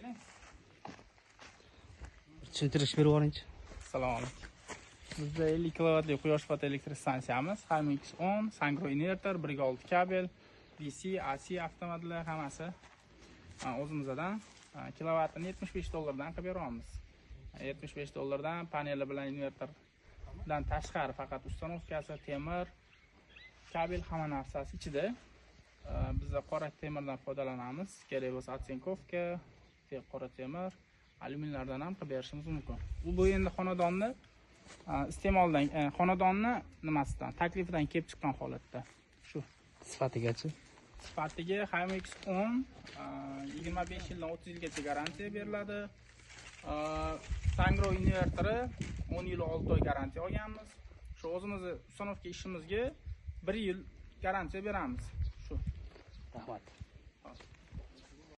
Keling. Tushuntirish berib yuboringchi. Assalomu alaykum. Bizda 50 kilovatli quyosh fotoelektr stansiyamiz, HMX10, Sangro invertor, 1.6 kabel, DC, AC avtomatlar hammasi o'zimizdan. Kilovatini $75 qilib beramiz. $75 paneli bilan invertordan tashqari faqat ustanovkasi, temir, kabel hamma narsasi ichida. Bizda qora temirdan foydalanamiz. Kerak bo'lsa otsenkovka, qora temir, alyuminlardan ham qilib berishimiz mumkin. Bu endi xonadonni iste'moldan, xonadonni nimasidan, taklifidan kelib chiqqan holatda. Shu Sifatigachi. sifatiga HMX10 25 yildan 30 yilgacha garantiya beriladi. Sangro invertori 10 yil 6 oy garantiya olganmiz. Shu o'zimizning ustanovka ishimizga 1 yil garantiya beramiz. Shu. Rahmat.